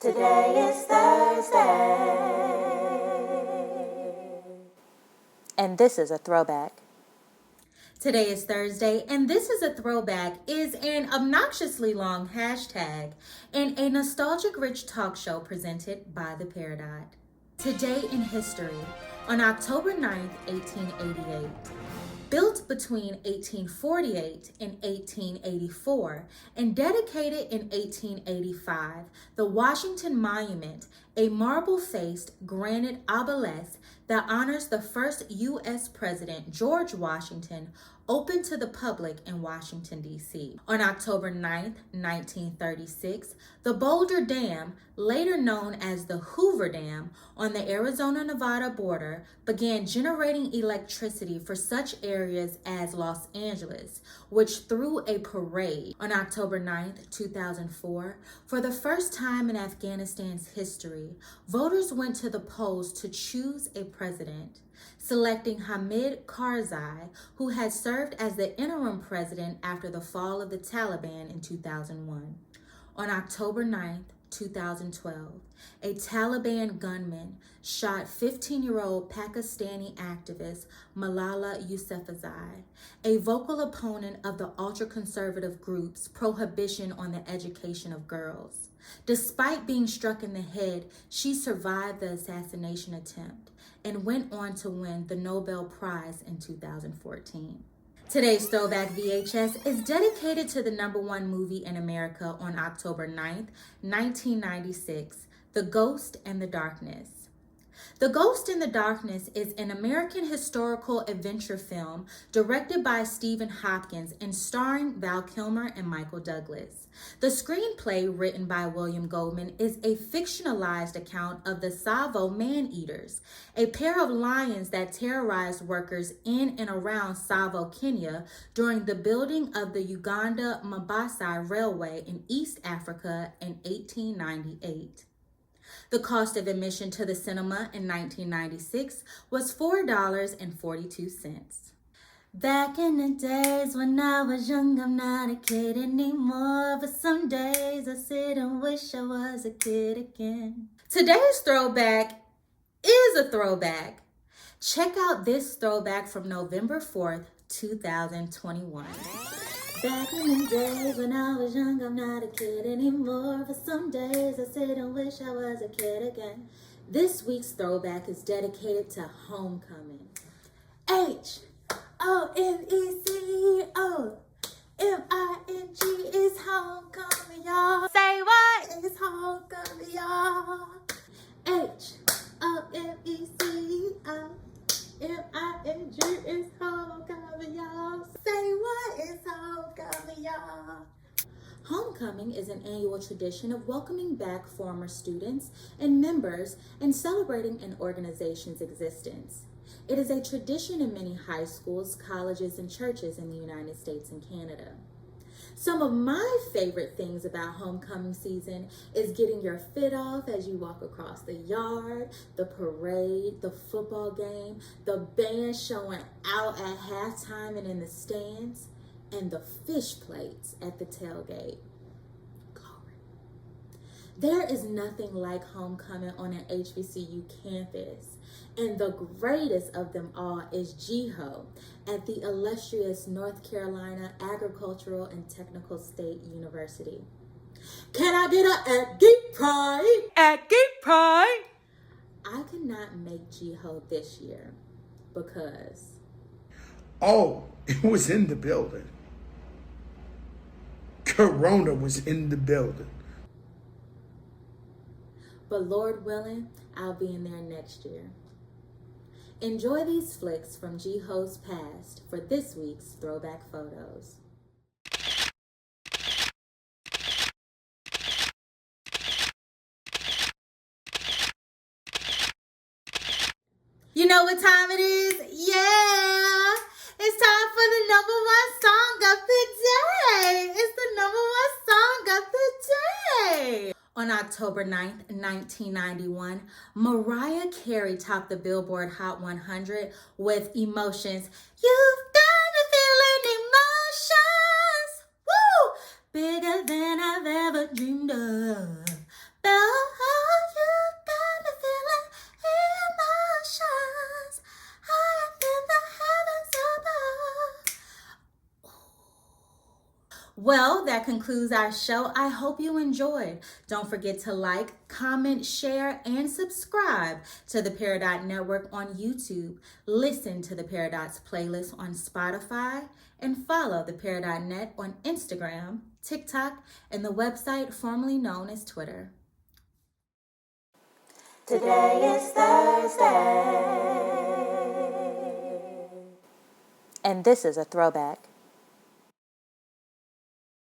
Today is Thursday. And this is a throwback. Today is Thursday, and this is a throwback is an obnoxiously long hashtag and a nostalgic-rich talk show presented by the Peridot. Today in history, on October 9th, 1888, built between 1848 and 1884 and dedicated in 1885, the Washington Monument, a marble-faced granite obelisk that honors the first U.S. President, George Washington, opened to the public in Washington, D.C. On October 9th, 1936, the Boulder Dam, later known as the Hoover Dam, on the Arizona-Nevada border, began generating electricity for such areas as Los Angeles, which threw a parade. On October 9th, 2004, for the first time in Afghanistan's history, voters went to the polls to choose a president, selecting Hamid Karzai, who had served as the interim president after the fall of the Taliban in 2001. On October 9th, 2012, a Taliban gunman shot 15-year-old Pakistani activist Malala Yousefzai, a vocal opponent of the ultra-conservative group's prohibition on the education of girls. Despite being struck in the head, she survived the assassination attempt and went on to win the Nobel Prize in 2014. Today's Throwback VHS is dedicated to the #1 movie in America on October 9th, 1996, The Ghost and the Darkness. The Ghost in the Darkness is an American historical adventure film directed by Stephen Hopkins and starring Val Kilmer and Michael Douglas. The screenplay, written by William Goldman, is a fictionalized account of the Tsavo man-eaters, a pair of lions that terrorized workers in and around Tsavo, Kenya, during the building of the Uganda-Mombasa Railway in East Africa in 1898. The cost of admission to the cinema in 1996 was $4.42. Back in the days when I was young, I'm not a kid anymore, but some days I sit and wish I was a kid again. Today's throwback is a throwback. Check out this throwback from November 4th, 2021. Back in the days when I was young, I'm not a kid anymore, but some days I sit and wish I was a kid again. This week's throwback is dedicated to homecoming. H-O-M-E-C-O-M-I-N-G is homecoming, y'all. Say what? It's homecoming, y'all. H-O-M-E-C-O-M-I-N-G is homecoming, y'all. Say what is homecoming, y'all? Homecoming is an annual tradition of welcoming back former students and members and celebrating an organization's existence. It is a tradition in many high schools, colleges, and churches in the United States and Canada. Some of my favorite things about homecoming season is getting your fit off as you walk across the yard, the parade, the football game, the band showing out at halftime and in the stands, and the fish plates at the tailgate. Glory. There is nothing like homecoming on an HBCU campus, and the greatest of them all is GHO at the illustrious North Carolina Agricultural and Technical State University. Can I get a at Geek Pride? At Geek Pride. I could not make GHO this year because... Oh, it was in the building. Corona was in the building. But Lord willing, I'll be in there next year. Enjoy these flicks from GHO's past for this week's Throwback Photos. You know what time it is? Yeah! It's time for the #1 song of the day! It's the #1 song of the day! On October 9th, 1991, Mariah Carey topped the Billboard Hot 100 with Emotions. You've got me feeling emotions, woo! Bigger than I've ever dreamed of. Well, that concludes our show. I hope you enjoyed. Don't forget to like, comment, share, and subscribe to the Peridot Network on YouTube. Listen to the Peridot's playlist on Spotify and follow the Peridot Net on Instagram, TikTok, and the website formerly known as Twitter. Today is Thursday. And this is a throwback.